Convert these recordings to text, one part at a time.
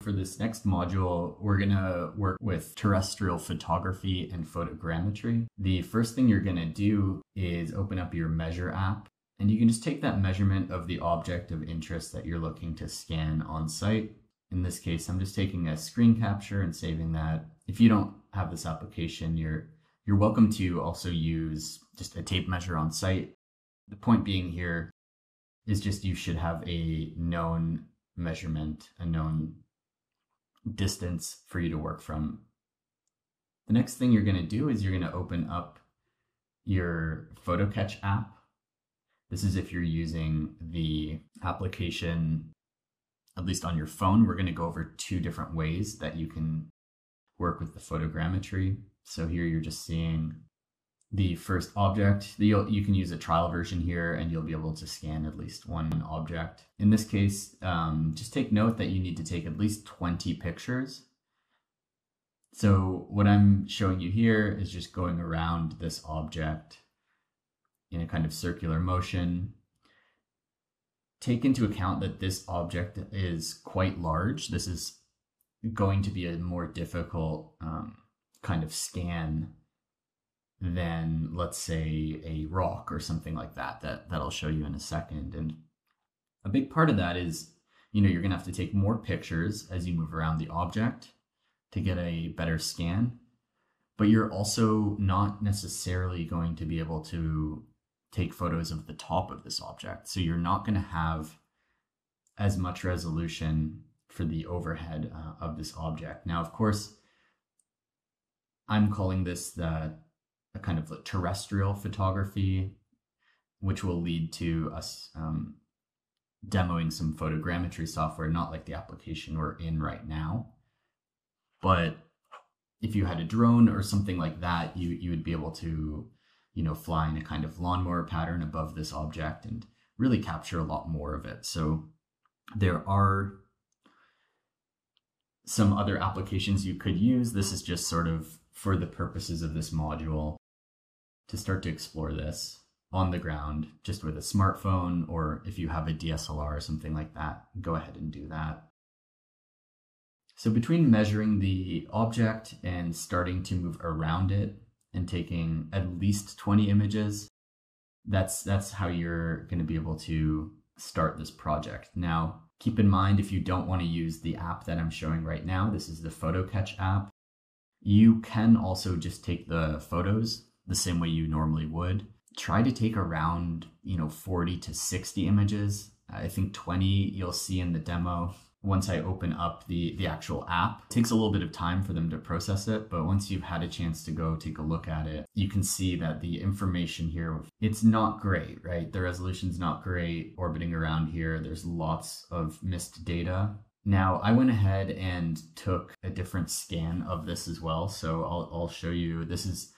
For this next module, we're going to work with terrestrial photography and photogrammetry. The first thing you're going to do is open up your Measure app, and you can just take that measurement of the object of interest that you're looking to scan on site. In this case, I'm just taking a screen capture and saving that. If you don't have this application, you're welcome to also use just a tape measure on site. The point being here is just you should have a known measurement, a known distance for you to work from. The next thing you're going to do is you're going to open up your PhotoCatch app. This is if you're using the application, at least on your phone. We're going to go over 2 different ways that you can work with the photogrammetry. So here you're just seeing the first object. You can use a trial version here and you'll be able to scan at least one object. In this case, just take note that you need to take at least 20 pictures. So what I'm showing you here is just going around this object in a kind of circular motion. Take into account that this object is quite large. This is going to be a more difficult kind of scan than, let's say, a rock or something like that I'll show you in a second. And a big part of that is, you're going to have to take more pictures as you move around the object to get a better scan, but you're also not necessarily going to be able to take photos of the top of this object. So you're not going to have as much resolution for the overhead of this object. Now, of course, I'm calling this a kind of terrestrial photography, which will lead to us demoing some photogrammetry software, not like the application we're in right now. But if you had a drone or something like that, you would be able to, fly in a kind of lawnmower pattern above this object and really capture a lot more of it. So there are some other applications you could use. This is just sort of for the purposes of this module to start to explore this on the ground, just with a smartphone, or if you have a DSLR or something like that, go ahead and do that. So between measuring the object and starting to move around it and taking at least 20 images, that's how you're going to be able to start this project. Now, keep in mind, if you don't want to use the app that I'm showing right now, this is the PhotoCatch app, you can also just take the photos the same way you normally would. Try to take around, 40 to 60 images. I think 20 you'll see in the demo. Once I open up the actual app, it takes a little bit of time for them to process it, but once you've had a chance to go take a look at it, you can see that the information here, it's not great, right? The resolution's not great. Orbiting around here, there's lots of missed data. Now, I went ahead and took a different scan of this as well, so I'll show you. This is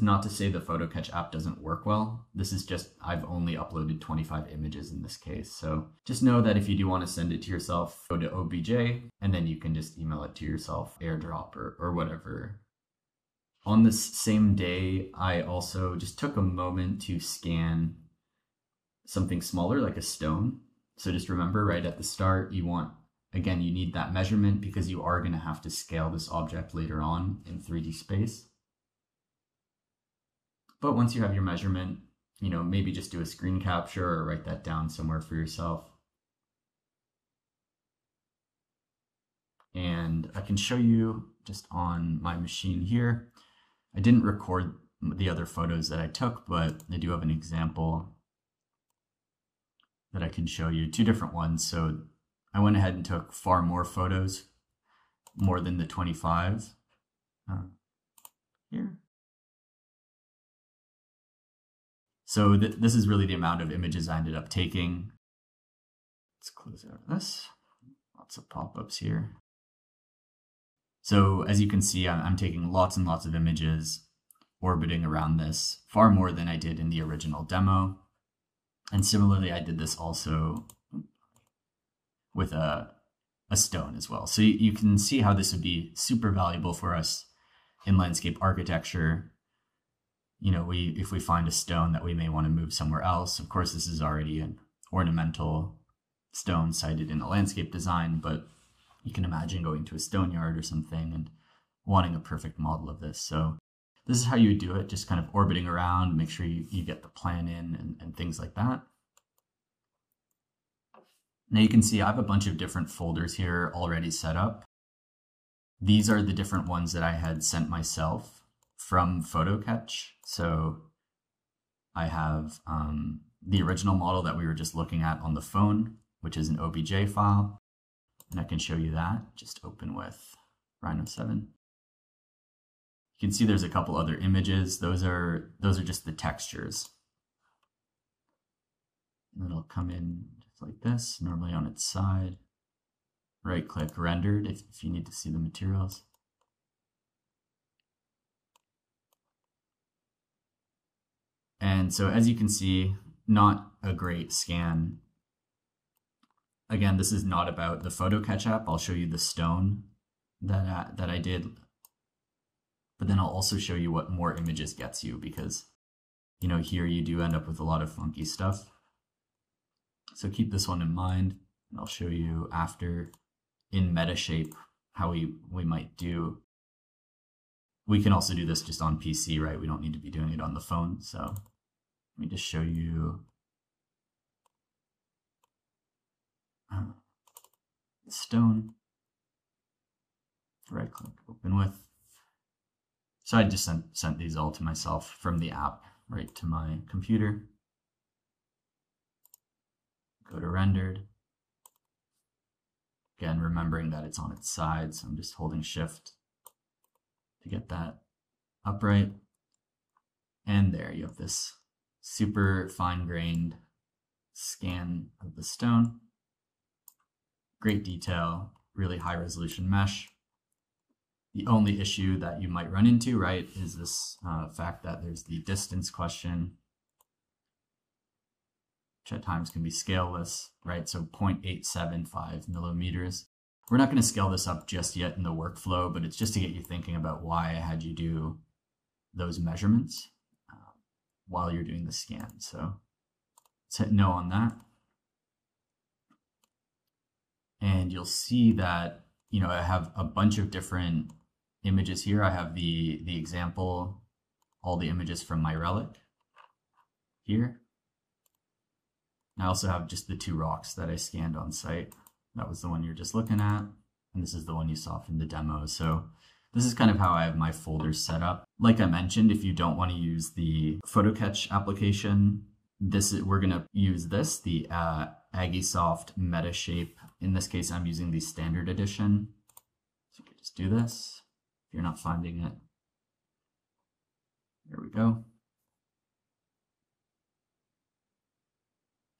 not to say the PhotoCatch app doesn't work well. This is just, I've only uploaded 25 images in this case. So just know that if you do want to send it to yourself, go to OBJ, and then you can just email it to yourself, AirDrop or whatever. On this same day, I also just took a moment to scan something smaller, like a stone. So just remember, right at the start, you need that measurement because you are going to have to scale this object later on in 3D space. But once you have your measurement, maybe just do a screen capture or write that down somewhere for yourself. And I can show you just on my machine here. I didn't record the other photos that I took, but I do have an example that I can show you, 2 different ones. So I went ahead and took far more photos, more than the 25 here. So this is really the amount of images I ended up taking. Let's close out this. Lots of pop-ups here. So as you can see, I'm taking lots and lots of images orbiting around this, far more than I did in the original demo. And similarly, I did this also with a stone as well. So you can see how this would be super valuable for us in landscape architecture. If we find a stone that we may want to move somewhere else, of course, this is already an ornamental stone cited in a landscape design, but You can imagine going to a stone yard or something and wanting a perfect model of this. So this is how you would do it, just kind of orbiting around, make sure you get the plan in and things like that. Now you can see I have a bunch of different folders here already set up. These are the different ones that I had sent myself from PhotoCatch. So I have the original model that we were just looking at on the phone, which is an OBJ file. And I can show you that. Just open with Rhino 7. You can see there's a couple other images. Those are just the textures. And it'll come in just like this, normally on its side. Right click rendered if you need to see the materials. And so as you can see, not a great scan. Again, this is not about the PhotoCatch app. I'll show you the stone that I did. But then I'll also show you what more images gets you, because, you know, here you do end up with a lot of funky stuff. So keep this one in mind, and I'll show you after in Metashape how we might do. We can also do this just on PC, right? We don't need to be doing it on the phone. So let me just show you stone. Right click, open with. So I just sent these all to myself from the app right to my computer. Go to rendered. Again, remembering that it's on its side, so I'm just holding shift to get that upright. And there you have this super fine-grained scan of the stone. Great detail, really high-resolution mesh. The only issue that you might run into, right, is this fact that there's the distance question, which at times can be scaleless, right? So 0.875 millimeters. We're not going to scale this up just yet in the workflow, but it's just to get you thinking about why I had you do those measurements while you're doing the scan. So let's hit no on that. And you'll see that, you know, I have a bunch of different images here. I have the example, all the images from my relic here. I also have just the 2 rocks that I scanned on site. That was the one you're just looking at, and this is the one you saw from the demo. So this is kind of how I have my folders set up. Like I mentioned, if you don't want to use the PhotoCatch application, we're going to use this, the Agisoft Metashape. In this case, I'm using the standard edition. So you can just do this if you're not finding it. There we go.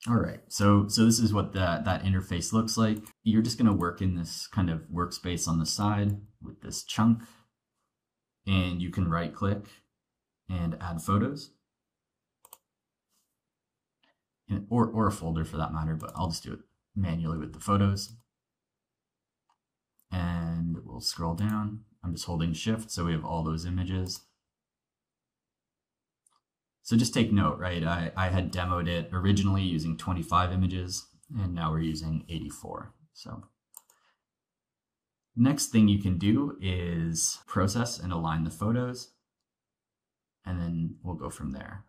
All right, so this is what that interface looks like. You're just going to work in this kind of workspace on the side with this chunk, and you can right click and add photos, or a folder for that matter, but I'll just do it manually with the photos. And we'll scroll down. I'm just holding shift, so we have all those images. So just take note, right? I had demoed it originally using 25 images, and now we're using 84. So next thing you can do is process and align the photos, and then we'll go from there.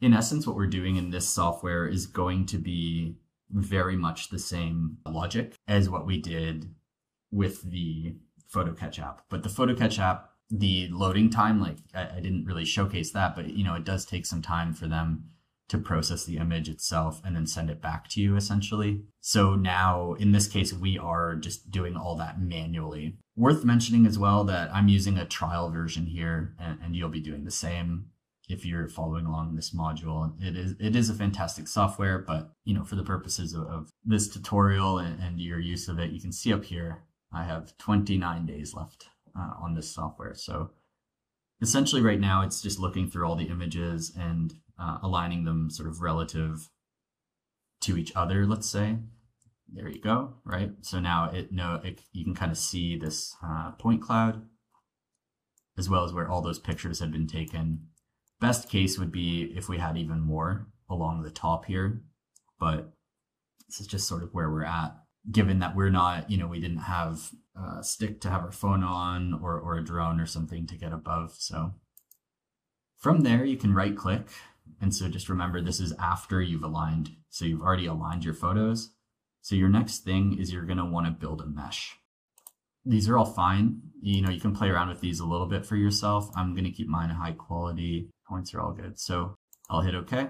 In essence, what we're doing in this software is going to be very much the same logic as what we did with the PhotoCatch app. But the PhotoCatch app, the loading time, like I didn't really showcase that, but you know, it does take some time for them to process the image itself and then send it back to you essentially. So now in this case, we are just doing all that manually. Worth mentioning as well that I'm using a trial version here, and you'll be doing the same if you're following along this module. It is a fantastic software, but you know, for the purposes of this tutorial and your use of it, you can see up here, I have 29 days left on this software. So essentially right now it's just looking through all the images and aligning them sort of relative to each other, let's say. There you go, right? So now you can kind of see this point cloud as well as where all those pictures had been taken. Best case would be if we had even more along the top here, but This is just sort of where we're at, given that we're not, we didn't have a stick to have our phone on or a drone or something to get above. So from there, you can right click. And so just remember, this is after you've aligned. So you've already aligned your photos. So your next thing is you're going to want to build a mesh. These are all fine. You can play around with these a little bit for yourself. I'm going to keep mine high quality. Points are all good. So I'll hit OK.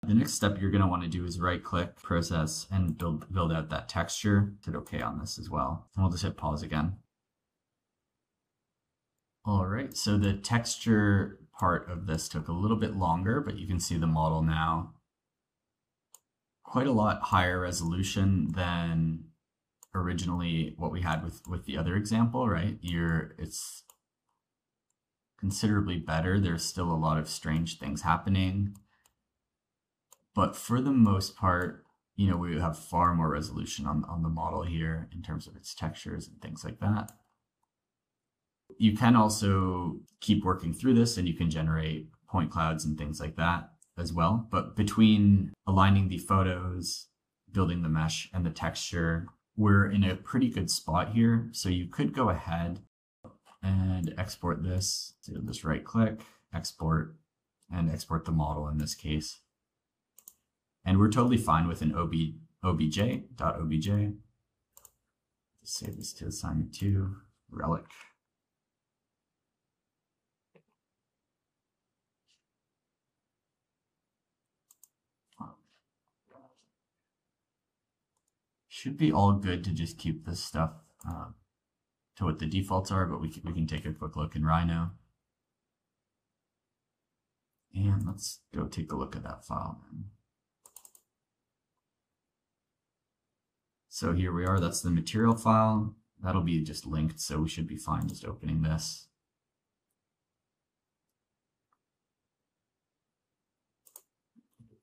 The next step you're going to want to do is right click, process, and build out that texture. Hit OK on this as well. And we'll just hit pause again. All right, so the texture part of this took a little bit longer, but you can see the model now. Quite a lot higher resolution than originally what we had with the other example, right? It's considerably better. There's still a lot of strange things happening. But for the most part, we have far more resolution on the model here in terms of its textures and things like that. You can also keep working through this and you can generate point clouds and things like that as well. But between aligning the photos, building the mesh, and the texture, we're in a pretty good spot here. So you could go ahead and export this. So just right click, export, and export the model in this case. And we're totally fine with an obj.obj. Save this to assignment 2, relic. Should be all good to just keep this stuff to what the defaults are, but we can take a quick look in Rhino. And let's go take a look at that file then. So here we are, that's the material file. That'll be just linked, so we should be fine just opening this.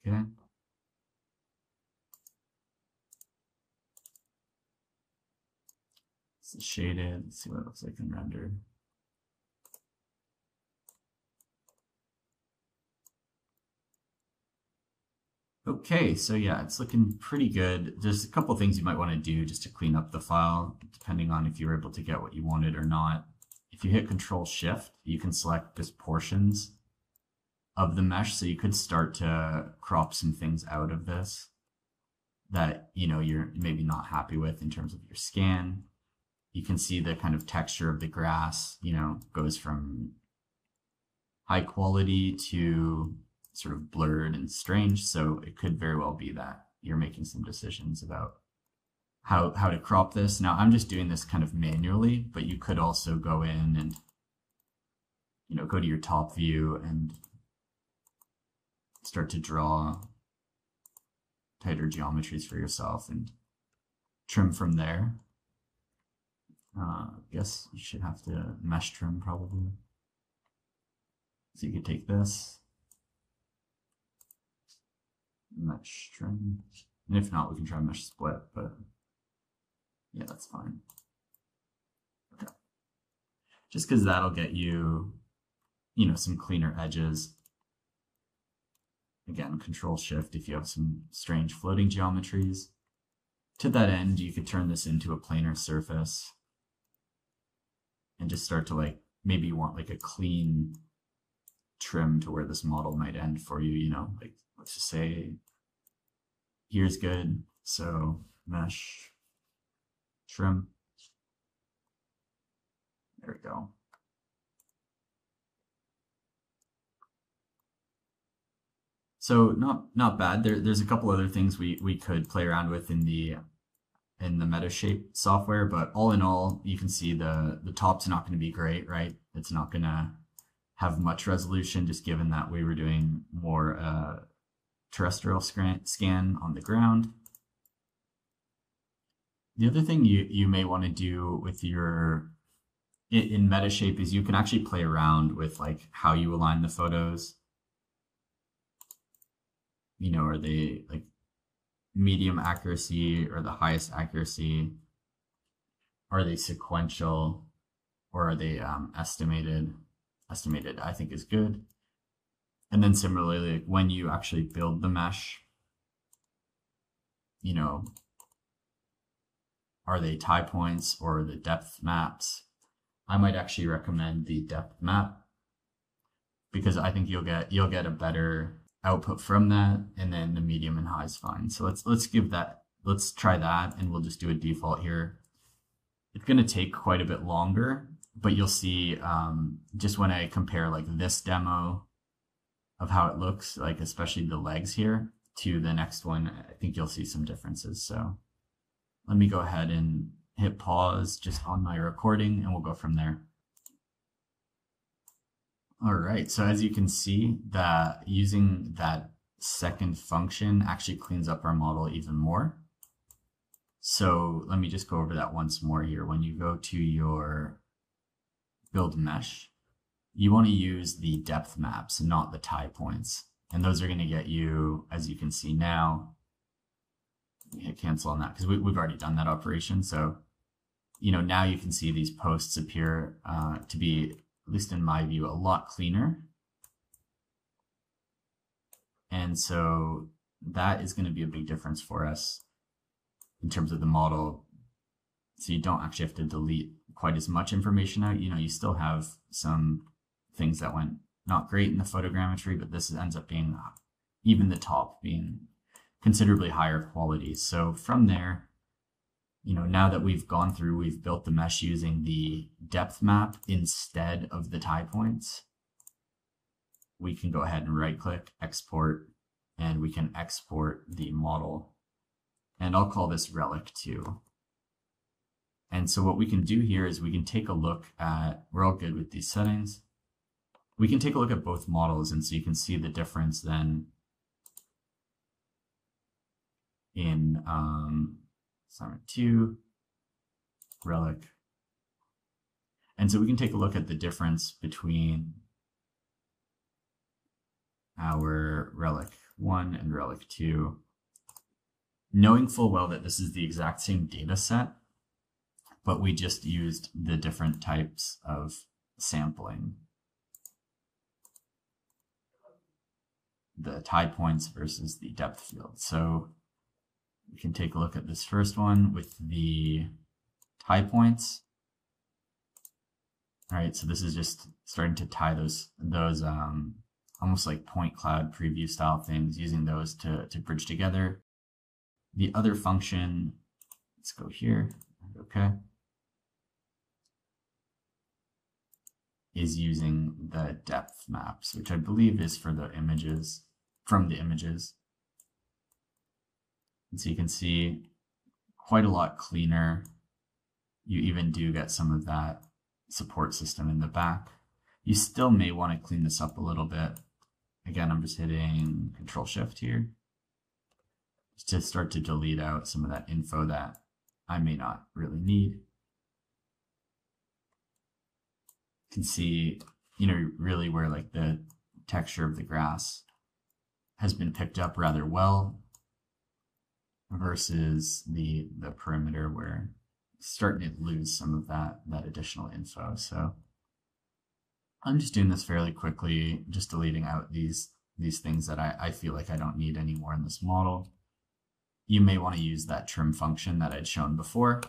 Okay. It's shaded. Let's see what it looks like in render. Okay, so yeah, it's looking pretty good. There's a couple things you might want to do just to clean up the file, depending on if you were able to get what you wanted or not. If you hit Control-Shift, you can select just portions of the mesh, so you could start to crop some things out of this that you're maybe not happy with in terms of your scan. You can see the kind of texture of the grass, goes from high quality to sort of blurred and strange. So it could very well be that you're making some decisions about how to crop this. Now I'm just doing this kind of manually, but you could also go in and go to your top view and start to draw tighter geometries for yourself and trim from there. I guess you should have to mesh trim probably. So you could take this, mesh trim, and if not, we can try mesh split, but yeah, that's fine. Okay. Just because that'll get you, some cleaner edges. Again, Control-Shift if you have some strange floating geometries. To that end, you could turn this into a planar surface and just start to maybe you want a clean trim to where this model might end for you, let's just say here's good. So mesh, trim. There we go. So not bad. There's a couple other things we could play around with in the Metashape software, but all in all, you can see the top's not going to be great, right? It's not going to have much resolution, just given that we were doing more terrestrial scan on the ground. The other thing you may want to do with in Metashape is you can actually play around with how you align the photos. Are they medium accuracy or the highest accuracy? Are they sequential or are they estimated? Estimated, I think, is good. And then similarly, when you actually build the mesh, you know, are they tie points or the depth maps? I might actually recommend the depth map because I think you'll get a better output from that, and then the medium and high is fine. So let's try that, and we'll just do a default here. It's going to take quite a bit longer, but you'll see just when I compare like this demo of how it looks, like especially the legs here, to the next one, I think you'll see some differences. So let me go ahead and hit pause just on my recording, and we'll go from there. All right, so as you can see, that using that second function actually cleans up our model even more. So let me just go over that once more here. When you go to your build mesh, you want to use the depth maps, not the tie points. And those are going to get you, as you can see now, hit cancel on that because we've already done that operation. So, you know, now you can see these posts appear to be, at least in my view, a lot cleaner. And so that is going to be a big difference for us in terms of the model. So you don't actually have to delete quite as much information out. You know, you still have some things that went not great in the photogrammetry, but this ends up being, even the top being considerably higher quality. So from there, you know, now that we've gone through, we've built the mesh using the depth map instead of the tie points, we can go ahead and right click, export, and we can export the model. And I'll call this Relic 2. And so what we can do here is we can take a look at, we're all good with these settings. We can take a look at both models, and so you can see the difference then in Summit 2, Relic. And so we can take a look at the difference between our Relic 1 and Relic 2, knowing full well that this is the exact same data set, but we just used the different types of sampling. The tie points versus the depth field. So we can take a look at this first one with the tie points. All right, so this is just starting to tie those almost like point cloud preview style things, using those to bridge together. The other function, let's go here, okay, is using the depth maps, which I believe is for the images, from the images. And so you can see quite a lot cleaner. You even do get some of that support system in the back. You still may want to clean this up a little bit. Again, I'm just hitting Control Shift here just to start to delete out some of that info that I may not really need. You can see, you know, really where like the texture of the grass has been picked up rather well versus the perimeter where it's starting to lose some of that additional info. So I'm just doing this fairly quickly, just deleting out these things that I feel like I don't need anymore in this model. You may want to use that trim function that I'd shown before,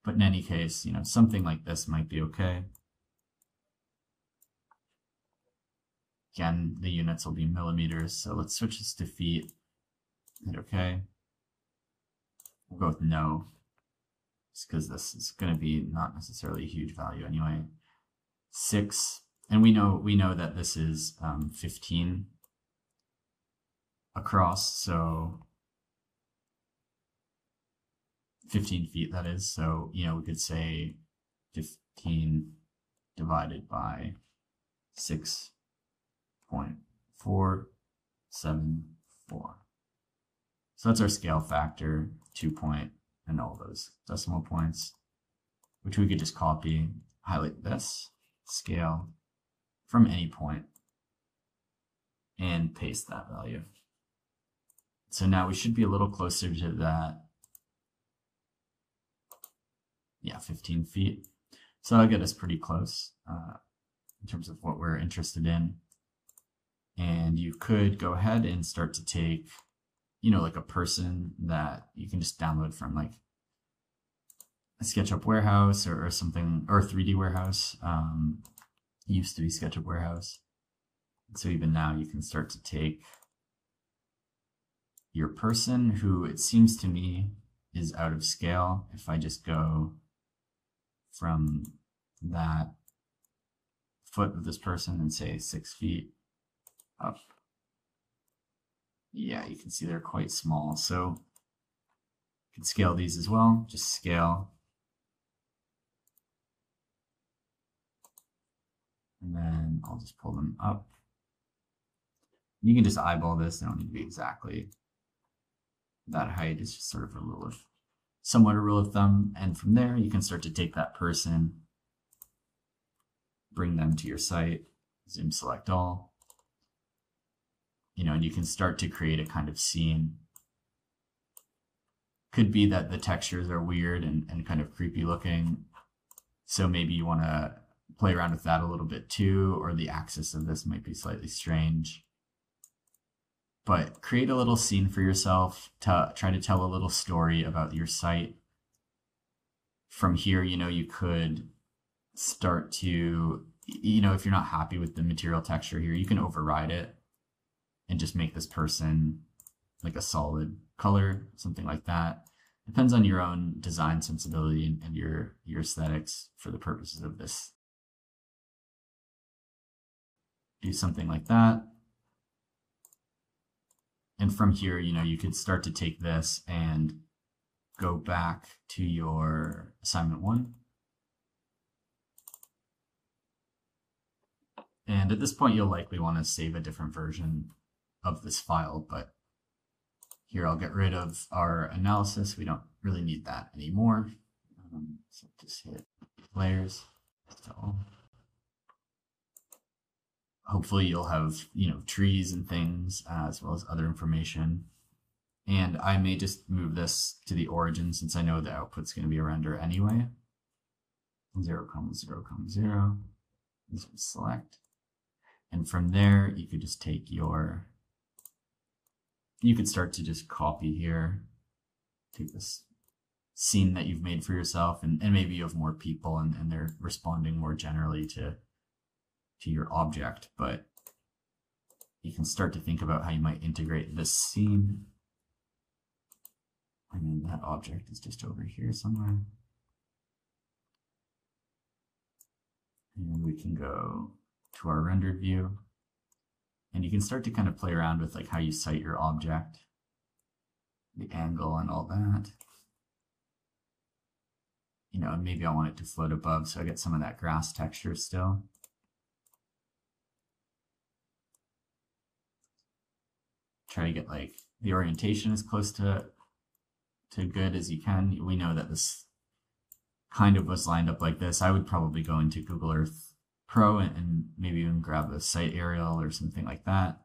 but in any case, you know, something like this might be okay. Again, the units will be millimeters, so let's switch this to feet. Hit OK. We'll go with no, just because this is going to be not necessarily a huge value anyway. 6, and we know that this is 15 across, so 15 feet that is. So, you know, we could say 15 divided by 6.474. So that's our scale factor, 2 point, and all those decimal points, which we could just copy, highlight this, scale from any point, and paste that value. So now we should be a little closer to that. Yeah, 15 feet. So that'll get us pretty close in terms of what we're interested in. And you could go ahead and start to take you know, like a person that you can just download from like a SketchUp warehouse or something, or a 3D warehouse. Used to be SketchUp warehouse. So even now you can start to take your person, who it seems to me is out of scale. If I just go from that foot of this person and say 6 feet up, yeah, you can see they're quite small. So you can scale these as well, just scale. And then I'll just pull them up. You can just eyeball this, they don't need to be exactly that height. It's just sort of somewhat a rule of thumb. And from there, you can start to take that person, bring them to your site, zoom select all, you know, and you can start to create a kind of scene. Could be that the textures are weird and kind of creepy looking. So maybe you want to play around with that a little bit too, or the axis of this might be slightly strange. But create a little scene for yourself, to try to tell a little story about your site. From here, you know, you could start to, you know, if you're not happy with the material texture here, you can override it and just make this person like a solid color, something like that. Depends on your own design sensibility and your aesthetics for the purposes of this. Do something like that. And from here, you know, you could start to take this and go back to your assignment 1. And at this point, you'll likely want to save a different version of this file, but here I'll get rid of our analysis. We don't really need that anymore. So just hit layers. So hopefully you'll have, you know, trees and things as well as other information. And I may just move this to the origin since I know the output's going to be a render anyway. 0, 0, 0. Select. And from there, you could just take your, you could start to just copy here, take this scene that you've made for yourself, and maybe you have more people and they're responding more generally to your object, but you can start to think about how you might integrate this scene. I mean, that object is just over here somewhere. And we can go to our rendered view, and you can start to kind of play around with like how you cite your object, the angle and all that. You know, and maybe I want it to float above so I get some of that grass texture still. Try to get like the orientation as close to good as you can. We know that this kind of was lined up like this. I would probably go into Google Earth Pro and maybe even grab a site aerial or something like that,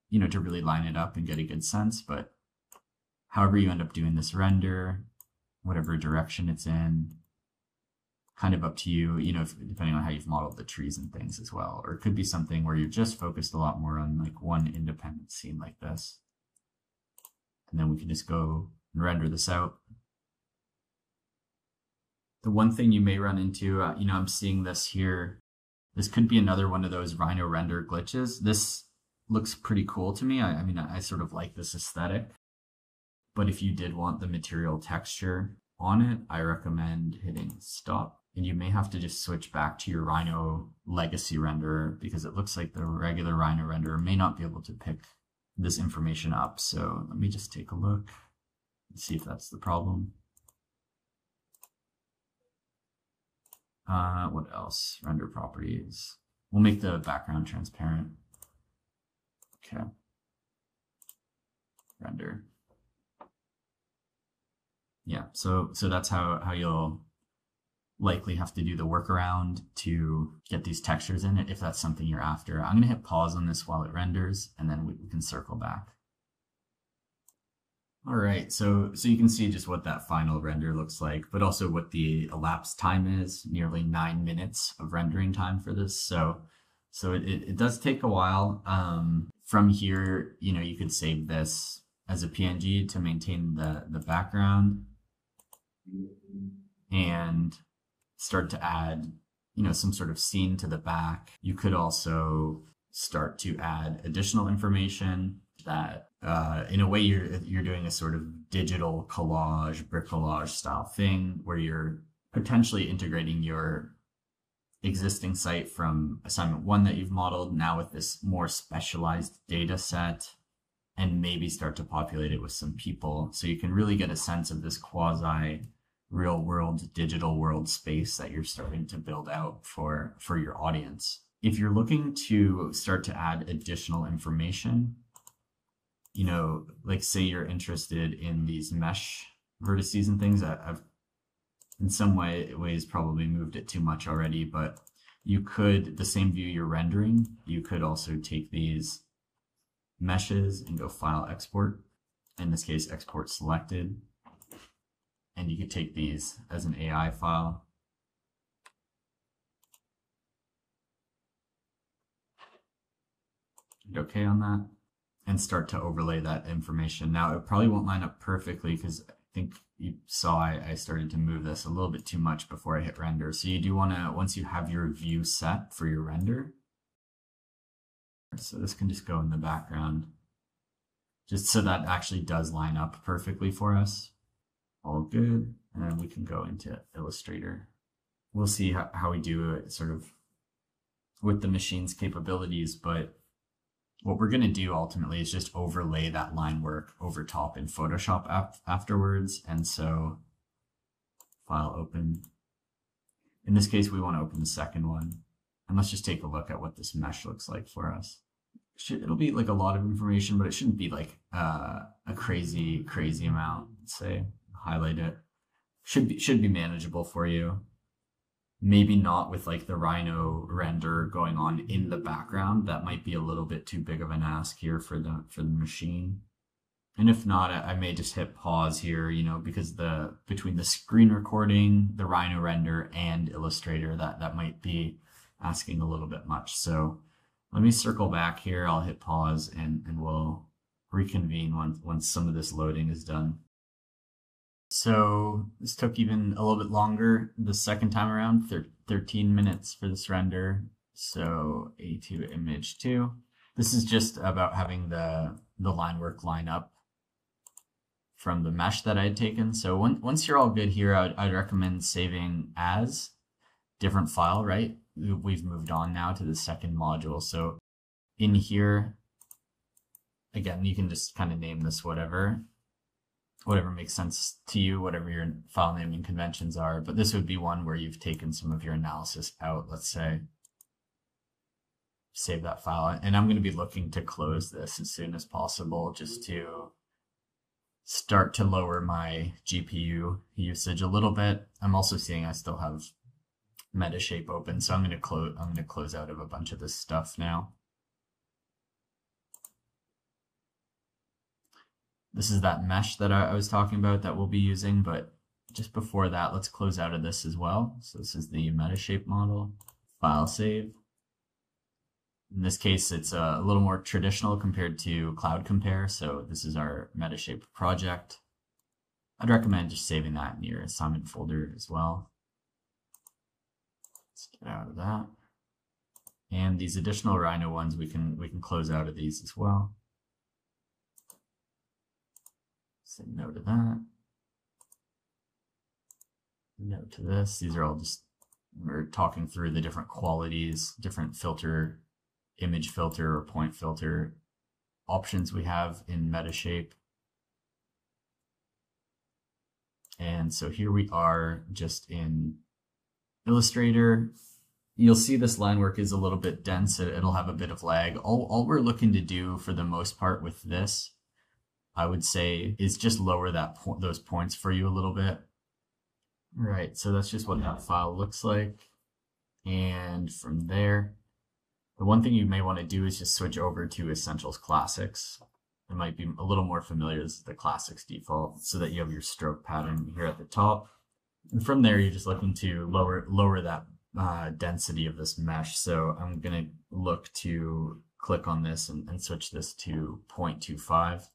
you know, to really line it up and get a good sense. But however you end up doing this render, whatever direction it's in, kind of up to you, you know, depending on how you've modeled the trees and things as well. Or it could be something where you're just focused a lot more on like one independent scene like this. And then we can just go and render this out. The one thing you may run into, you know, I'm seeing this here. This could be another one of those Rhino render glitches. This looks pretty cool to me. I mean, I sort of like this aesthetic. But if you did want the material texture on it, I recommend hitting stop. And you may have to just switch back to your Rhino legacy renderer because it looks like the regular Rhino renderer may not be able to pick this information up. So let me just take a look and see if that's the problem. What else? Render properties. We'll make the background transparent. Okay. Render. Yeah, so that's how you'll likely have to do the workaround to get these textures in it if that's something you're after. I'm gonna hit pause on this while it renders and then we can circle back. All right, so you can see just what that final render looks like, but also what the elapsed time is, nearly 9 minutes of rendering time for this. So it does take a while. From here, you know, you could save this as a PNG to maintain the background, and start to add, some sort of scene to the back. You could also start to add additional information that, in a way, you're doing a sort of digital collage, bricolage style thing where you're potentially integrating your existing site from assignment 1 that you've modeled now with this more specialized data set, and maybe start to populate it with some people, so you can really get a sense of this quasi real world digital world space that you're starting to build out for your audience. If you're looking to start to add additional information, like say you're interested in these mesh vertices and things, I've in some ways probably moved it too much already, but you could, the same view you're rendering, you could also take these meshes and go File, Export. In this case, Export Selected. And you could take these as an AI file. Hit OK on that. And start to overlay that information. Now, it probably won't line up perfectly because I think you saw I started to move this a little bit too much before I hit render. So you do want to, once you have your view set for your render, so this can just go in the background, just so that actually does line up perfectly for us. All good. And then we can go into Illustrator. We'll see how we do it sort of with the machine's capabilities, but what we're going to do ultimately is just overlay that line work over top in Photoshop afterwards. And so File, Open. In this case, we want to open the second one. And let's just take a look at what this mesh looks like for us. It'll be like a lot of information, but it shouldn't be like a crazy amount. Let's say highlight it. Should be manageable for you. Maybe not with like the Rhino render going on in the background. That might be a little bit too big of an ask here for the machine. And if not, I may just hit pause here, because between the screen recording, the Rhino render, and Illustrator, that might be asking a little bit much. So let me circle back here. I'll hit pause and we'll reconvene once some of this loading is done. So this took even a little bit longer the second time around, 13 minutes for this render. So A2 image 2. This is just about having the line work line up from the mesh that I had taken. So once you're all good here, I'd recommend saving as different file, right? We've moved on now to the second module. So in here, again, you can just kind of name this whatever makes sense to you, whatever your file naming conventions are. But this would be one where you've taken some of your analysis out, let's say. Save that file. And I'm going to be looking to close this as soon as possible just to start to lower my GPU usage a little bit. I'm also seeing I still have Metashape open, so I'm going to close out of a bunch of this stuff now. This is that mesh that I was talking about that we'll be using, but just before that, let's close out of this as well. So this is the Metashape model. File, save. In this case, it's a little more traditional compared to Cloud Compare, so this is our Metashape project. I'd recommend just saving that in your assignment folder as well. Let's get out of that. And these additional Rhino ones, we can close out of these as well. Say no to that. No to this. These are all just, we're talking through the different qualities, different filter, image filter or point filter options we have in Metashape. And so here we are just in Illustrator. You'll see this line work is a little bit dense. It'll have a bit of lag. All we're looking to do for the most part with this, I would say, is just lower those points for you a little bit. Right, so that's just what that file looks like. And from there, the one thing you may want to do is just switch over to Essentials Classics. It might be a little more familiar as the Classics default, so that you have your stroke pattern here at the top. And from there, you're just looking to lower that density of this mesh. So I'm going to look to click on this and switch this to 0.25.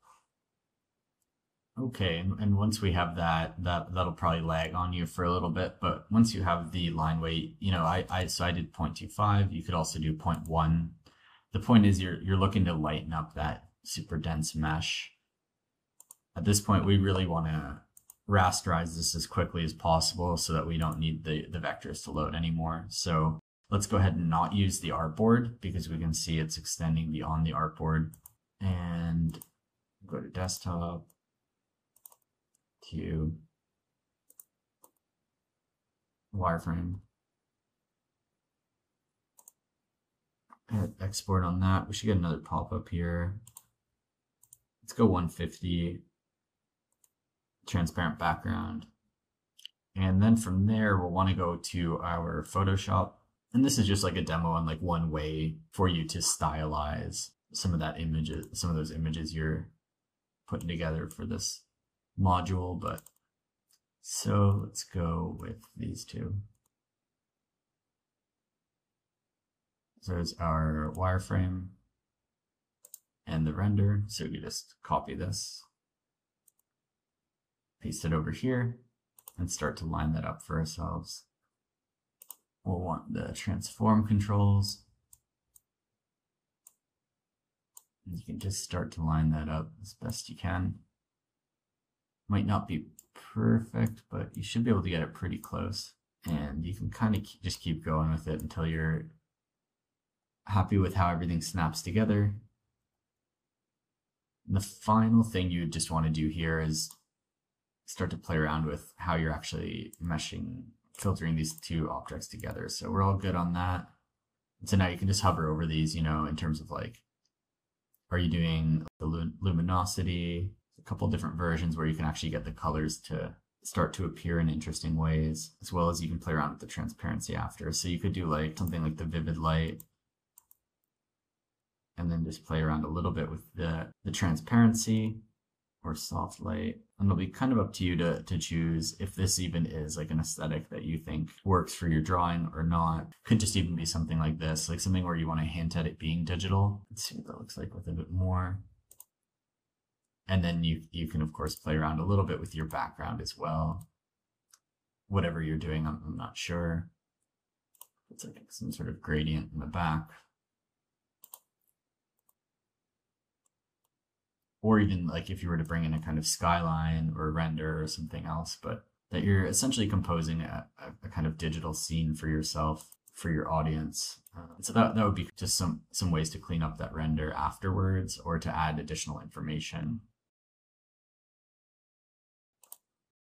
Okay, and once we have that'll probably lag on you for a little bit, but once you have the line weight, so I did 0.25, you could also do 0.1. The point is you're looking to lighten up that super dense mesh. At this point, we really want to rasterize this as quickly as possible so that we don't need the vectors to load anymore. So let's go ahead and not use the artboard because we can see it's extending beyond the artboard. And go to desktop, to wireframe. Hit export on that. We should get another pop-up here. Let's go 150, transparent background. And then from there, we'll want to go to our Photoshop. And this is just like a demo on like one way for you to stylize some of those images you're putting together for this module. But so let's go with these two. So there's our wireframe and the render. So we just copy this, paste it over here, and start to line that up for ourselves. We'll want the transform controls. And you can just start to line that up as best you can. Might not be perfect, but you should be able to get it pretty close. And you can kind of just keep going with it until you're happy with how everything snaps together. And the final thing you just want to do here is start to play around with how you're actually meshing, filtering these two objects together. So we're all good on that. And so now you can just hover over these, in terms of like, are you doing the luminosity? A couple different versions where you can actually get the colors to start to appear in interesting ways, as well as you can play around with the transparency after. So you could do like something like the vivid light, and then just play around a little bit with the transparency or soft light. And it'll be kind of up to you to choose if this even is like an aesthetic that you think works for your drawing or not. Could just even be something like this, like something where you want to hint at it being digital. Let's see what that looks like with a bit more. And then you can, of course, play around a little bit with your background as well. Whatever you're doing, I'm not sure. It's like some sort of gradient in the back. Or even like if you were to bring in a kind of skyline or render or something else, but that you're essentially composing a kind of digital scene for yourself, for your audience. So that would be just some ways to clean up that render afterwards or to add additional information.